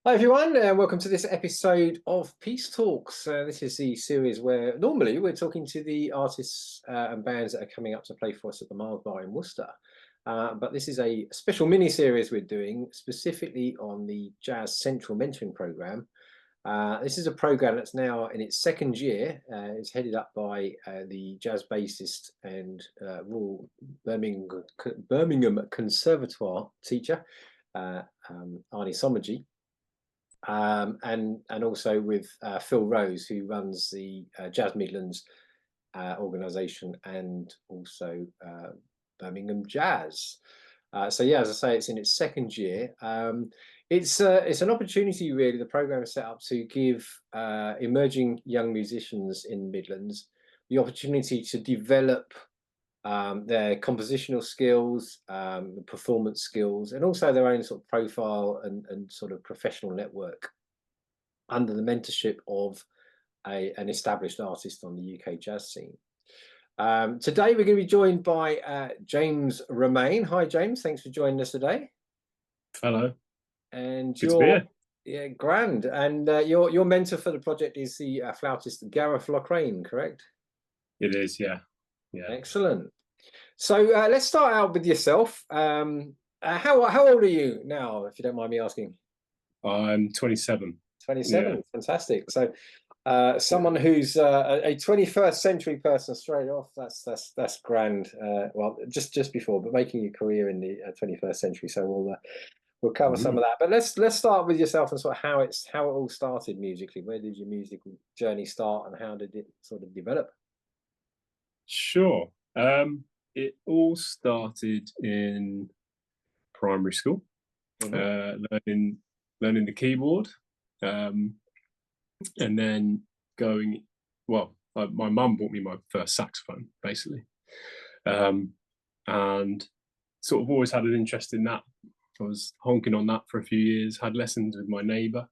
Hi everyone, welcome to this episode of Peace Talks. This is the series where normally we're talking to the artists and bands that are coming up to play for us at the Mild Bar in Worcester. But this is a special mini-series we're doing specifically on the Jazz Central Mentoring Programme. This is a programme that's now in its second year. It's headed up by the jazz bassist and Royal Birmingham Conservatoire teacher, Arnie Somergy. And also with Phil Rose, who runs the Jazz Midlands organisation and also Birmingham Jazz. So yeah, as I say, it's in its second year. It's an opportunity, really. The programme is set up to give emerging young musicians in Midlands the opportunity to develop their compositional skills, performance skills, and also their own sort of profile and sort of professional network under the mentorship of an established artist on the UK jazz scene. Today we're going to be joined by James Romaine. Hi James, thanks for joining us today. Hello. And good to be here. Yeah, grand. And your mentor for the project is the flautist Gareth Lockrane, correct? It is, yeah. Excellent. So let's start out with yourself. How old are you now, if you don't mind me asking? I'm 27. 27, yeah. Fantastic. So someone who's a 21st century person straight off, that's grand. Well, just before, but making your career in the 21st century. So we'll cover some of that. But let's start with yourself and sort of how it all started musically. Where did your musical journey start, and how did it sort of develop? Sure. It all started in primary school, learning the keyboard, and then going. Well, my mum bought me my first saxophone, basically, and sort of always had an interest in that. I was honking on that for a few years. Had lessons with my neighbour,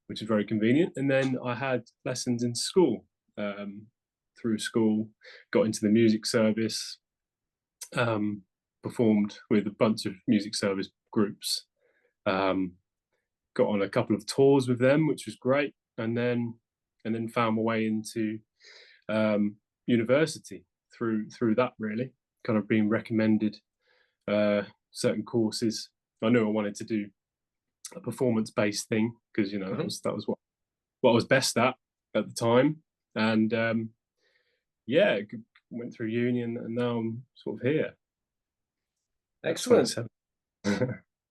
which is very convenient, and then I had lessons in school. Through school, got into the music service, performed with a bunch of music service groups, got on a couple of tours with them, which was great, and then found my way into university through that, really, kind of being recommended certain courses. I knew I wanted to do a performance-based thing because that was what I was best at the time, and yeah, went through uni and now I'm sort of here. Excellent.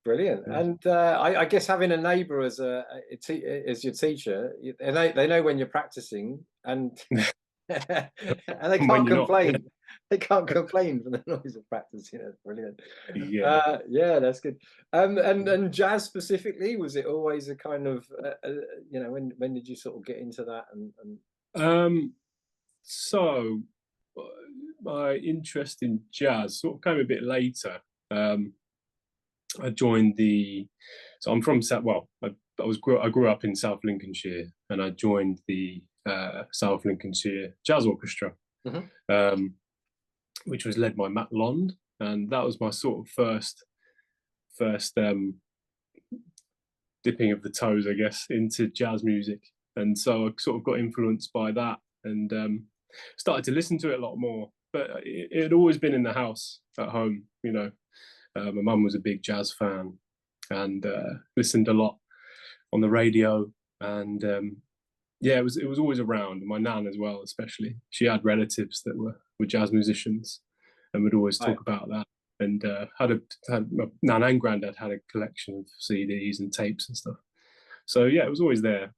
Brilliant. And I guess having a neighbour as as your teacher, they know when you're practicing, and and they can't complain. Not, yeah. They can't complain for the noise of practice. Brilliant. Yeah, that's good. And jazz specifically, was it always a kind of when did you sort of get into that? So my interest in jazz sort of came a bit later. I joined so I'm from I grew up in South Lincolnshire, and I joined the South Lincolnshire Jazz Orchestra, which was led by Matt Lond, and that was my sort of first dipping of the toes, I guess, into jazz music. And so I sort of got influenced by that, and started to listen to it a lot more. But it had always been in the house at home. My mum was a big jazz fan, and listened a lot on the radio. And yeah, it was always around. My nan as well, especially. She had relatives that were jazz musicians, and would always talk about that. And my nan and granddad had a collection of CDs and tapes and stuff. So yeah, it was always there.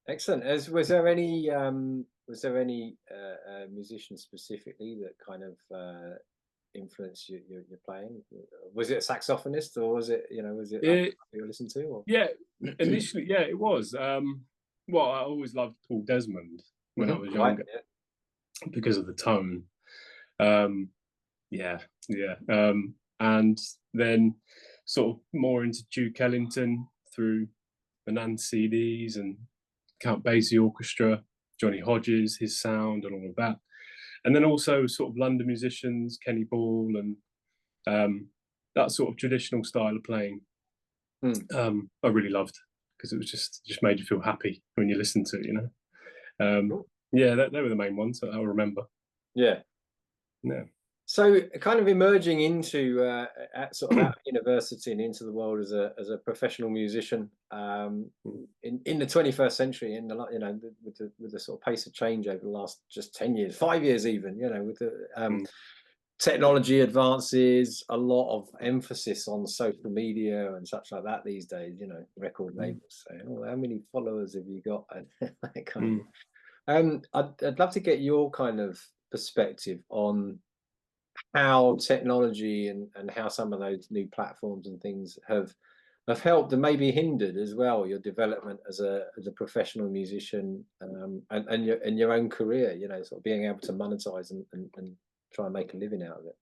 Excellent. Was there any musician specifically that kind of influenced your playing? Was it a saxophonist, or was it you listened to? Or? Yeah, initially, yeah, it was. Well, I always loved Paul Desmond when I was younger, because of the tone. And then sort of more into Duke Ellington through the Nan's CDs, and Count Basie Orchestra, Johnny Hodges, his sound and all of that. And then also sort of London musicians, Kenny Ball, and that sort of traditional style of playing. Mm. I really loved, because it was just made you feel happy when you listened to it, you know. Cool. Yeah, they were the main ones that I'll remember. Yeah. Yeah. So kind of emerging into at sort of out of university and into the world as a professional musician in the 21st century, in the with the sort of pace of change over the last just 10 years, 5 years even, you know, with the Mm. technology advances, a lot of emphasis on social media and such like that these days, you know, record Mm. labels saying, oh, how many followers have you got? And that kind of Mm. thing. I'd love to get your kind of perspective on how technology and how some of those new platforms and things have helped and maybe hindered as well your development as a professional musician, and your own career, you know, sort of being able to monetize and try and make a living out of it.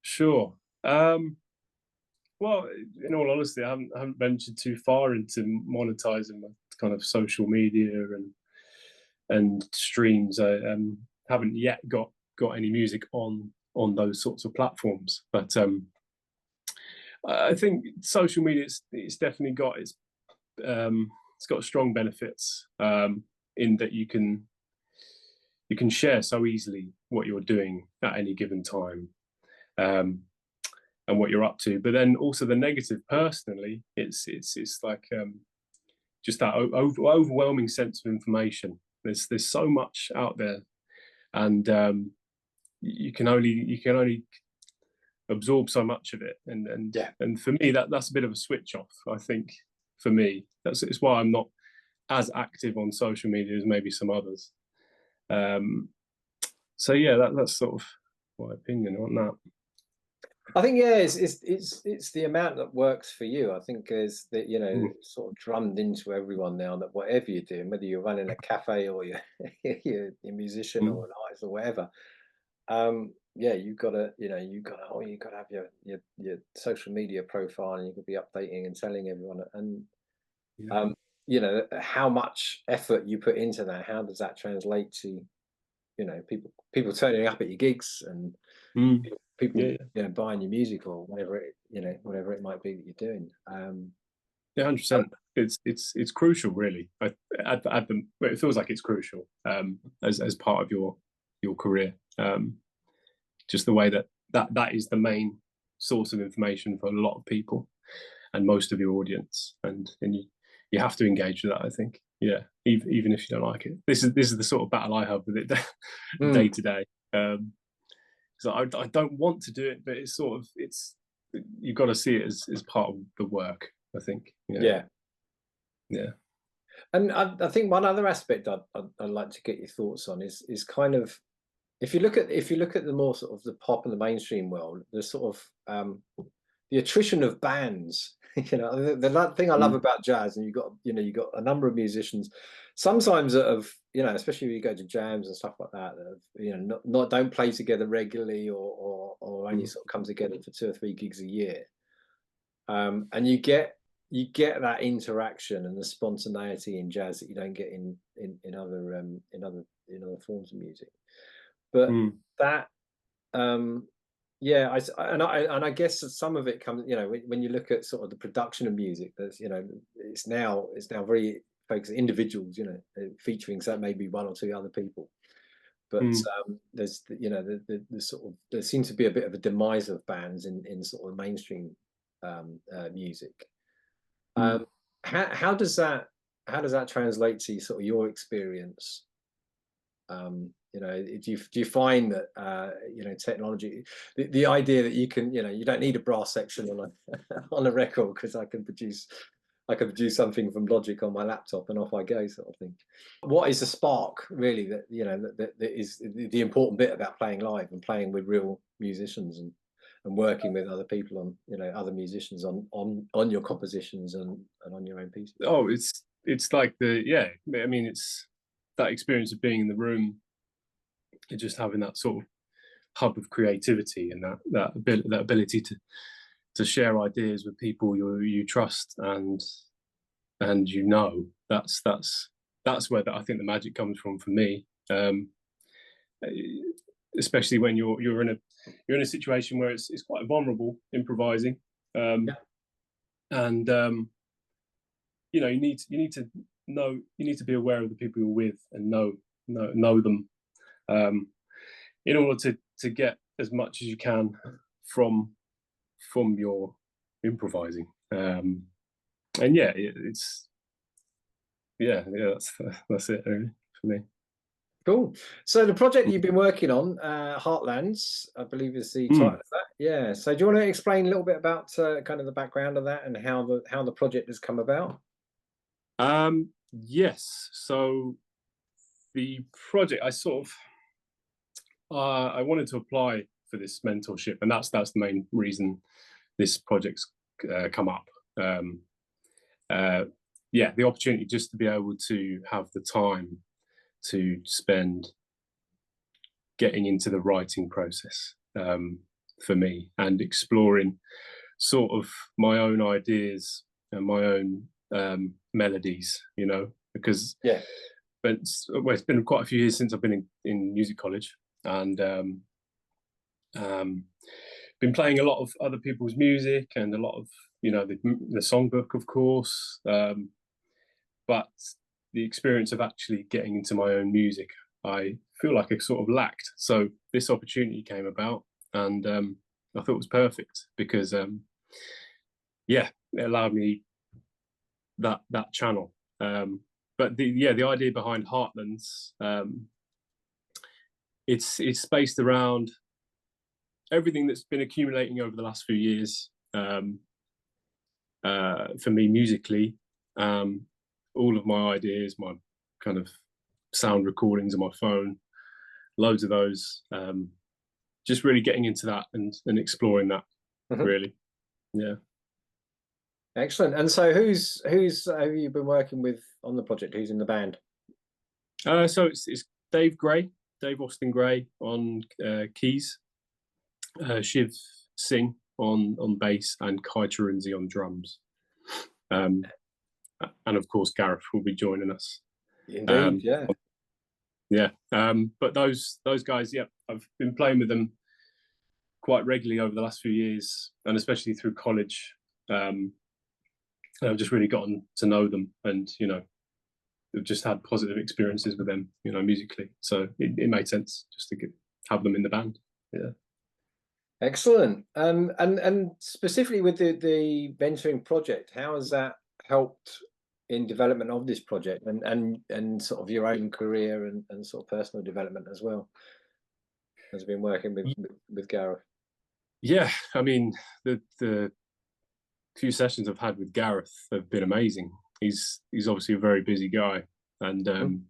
Sure. Well, in all honesty, I haven't ventured too far into monetizing my kind of social media and streams. I haven't yet got any music on those sorts of platforms, but I think social media, it's definitely got it's got strong benefits, in that you can share so easily what you're doing at any given time, um, and what you're up to. But then also the negative, personally, it's like, just that overwhelming sense of information. There's so much out there, and you can only absorb so much of it, Yeah. and for me, that's a bit of a switch off, I think. For me, it's why I'm not as active on social media as maybe some others. um so yeah, that's sort of my opinion on that. I think, yeah, it's the amount that works for you. I think is that, you know, Mm. sort of drummed into everyone now that whatever you're doing, whether you're running a cafe or you're you're a musician or Mm. an artist or whatever, yeah, you've got to, you know, you've got to have your social media profile, and you could be updating and telling everyone, and Yeah. um, you know, how much effort you put into that. How does that translate to, you know, people turning up at your gigs, and Mm. people, Yeah, yeah. you know, buying your music or whatever it, you know, whatever it might be that you're doing. Yeah, Uh, 100%. It's crucial, really. Well, it feels like it's crucial, as part of your career. Just the way that is the main source of information for a lot of people and most of your audience, and you have to engage with that, I think. Yeah, even if you don't like it. This is the sort of battle I have with it day mm, to day. So I don't want to do it, but it's sort of, you've got to see it as part of the work, I think. Yeah, yeah. yeah. And I think one other aspect I'd like to get your thoughts on is kind of, if you look at the more sort of the pop and the mainstream world, the sort of the attrition of bands. You know, the thing I love Mm. about jazz, and you got a number of musicians, sometimes that have, you know, especially when you go to jams and stuff like that, that have, you know, not don't play together regularly, or only Mm. sort of come together for 2 or 3 gigs a year, and you get that interaction and the spontaneity in jazz that you don't get in other in other forms of music. But Mm. that, yeah, and I guess that some of it comes, you know, when you look at sort of the production of music, there's, you know, it's now very focused on individuals, you know, featuring so maybe one or two other people. But Mm. there's, you know, the sort of, there seems to be a bit of a demise of bands in sort of mainstream music. Mm. Um, how does that translate to sort of your experience? You know, do you find that, you know, technology, the idea that you can, you know, you don't need a brass section on a on a record, because I can produce something from Logic on my laptop and off I go, sort of thing. What is the spark really that, you know, that is the important bit about playing live and playing with real musicians, and working with other people on, you know, other musicians on your compositions and on your own pieces? Oh, it's like yeah. I mean, it's that experience of being in the room and just having that sort of hub of creativity, and that ability to share ideas with people you trust, and you know, that's where I think the magic comes from for me. Especially when you're in a situation where it's quite vulnerable improvising. Yeah. and you need to know, you need to be aware of the people you're with and know them, in order to get as much as you can from your improvising. And yeah, it's that's it really for me. Cool. So the project you've been working on, Heartlands, I believe is the title Mm. of that. Yeah. So do you want to explain a little bit about kind of the background of that and how the project has come about? Yes. So the project, I wanted to apply for this mentorship, and that's the main reason this project's come up. Yeah, the opportunity just to be able to have the time to spend getting into the writing process, for me, and exploring sort of my own ideas and my own melodies, because Yeah. it's been quite a few years since I've been in music college, and been playing a lot of other people's music and a lot of the songbook, of course, but the experience of actually getting into my own music, I feel like I sort of lacked. So this opportunity came about, and I thought it was perfect because yeah, it allowed me that channel. But the idea behind Heartlands, it's based around everything that's been accumulating over the last few years, for me musically. All of my ideas, my kind of sound recordings on my phone, loads of those. Just really getting into that and exploring that, Mhm. really. Yeah. Excellent. And so who's have you been working with on the project? Who's in the band? So it's Dave Austin Gray on keys, Shiv Singh on bass, and Kai Chirunzi on drums. And of course Gareth will be joining us. Indeed, yeah. Yeah. But those guys, yeah, I've been playing with them quite regularly over the last few years, and especially through college. And I've just really gotten to know them, and we've just had positive experiences with them, musically. So it made sense just to have them in the band. Yeah. Excellent. And specifically with the mentoring project, how has that helped in development of this project and sort of your own career and sort of personal development as well? Has been working with Gareth. Yeah, I mean, the few sessions I've had with Gareth have been amazing. He's obviously a very busy guy, and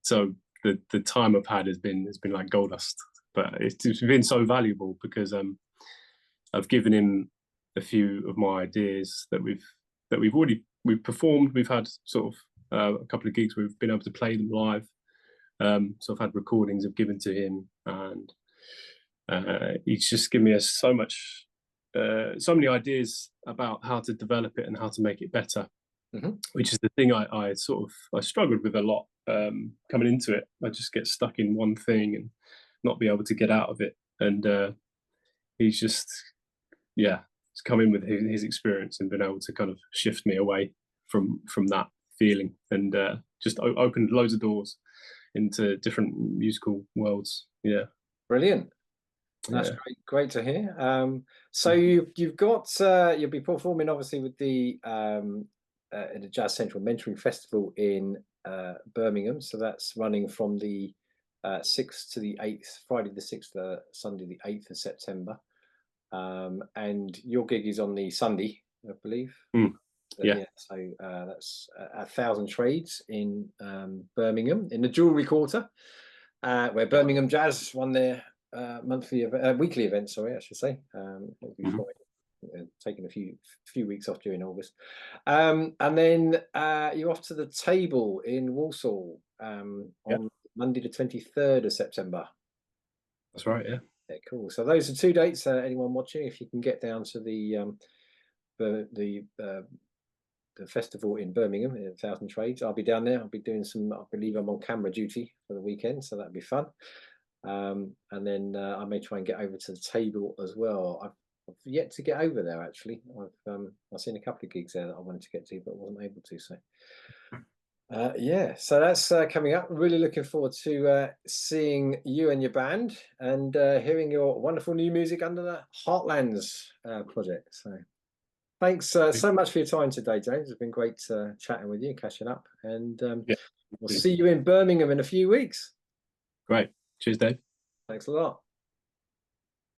so the time I've had has been like gold dust. But it's been so valuable because I've given him a few of my ideas that we've performed. We've had sort of a couple of gigs where we've been able to play them live. So I've had recordings I've given to him, and he's just given me so many ideas about how to develop it and how to make it better. Which is the thing I struggled with a lot, coming into it. I just get stuck in one thing and not be able to get out of it. And he's just, yeah, he's come in with his experience and been able to kind of shift me away from that feeling, and just opened loads of doors into different musical worlds. Yeah. Brilliant. That's Yeah. great to hear. So you've got you'll be performing obviously with the Jazz Central Mentoring Festival in Birmingham. So that's running from the 6th to the 8th, Friday the 6th, Sunday the 8th of September. And your gig is on the Sunday, I believe. Yeah. Yeah. So that's 1,000 Trades in Birmingham in the Jewellery Quarter, where Birmingham Jazz won their weekly event. Sorry, I should say. Taking a few weeks off during August, and then you're off to the Table in Walsall on Monday the 23rd of September. That's right. Yeah. Yeah, cool. So those are 2 dates. Anyone watching, if you can get down to the festival in Birmingham, in 1,000 Trades, I'll be down there. I'll be doing I believe I'm on camera duty for the weekend, so that'd be fun. And then I may try and get over to the Table as well. I've I've yet to get over there. Actually, I've seen a couple of gigs there that I wanted to get to, but wasn't able to. So. Yeah, so that's coming up. Really looking forward to seeing you and your band and hearing your wonderful new music under the Heartlands project. So thanks so much for your time today, James. It's been great chatting with you, catching up, and Yeah. we'll see you in Birmingham in a few weeks. Great. Cheers, Dave. Thanks a lot.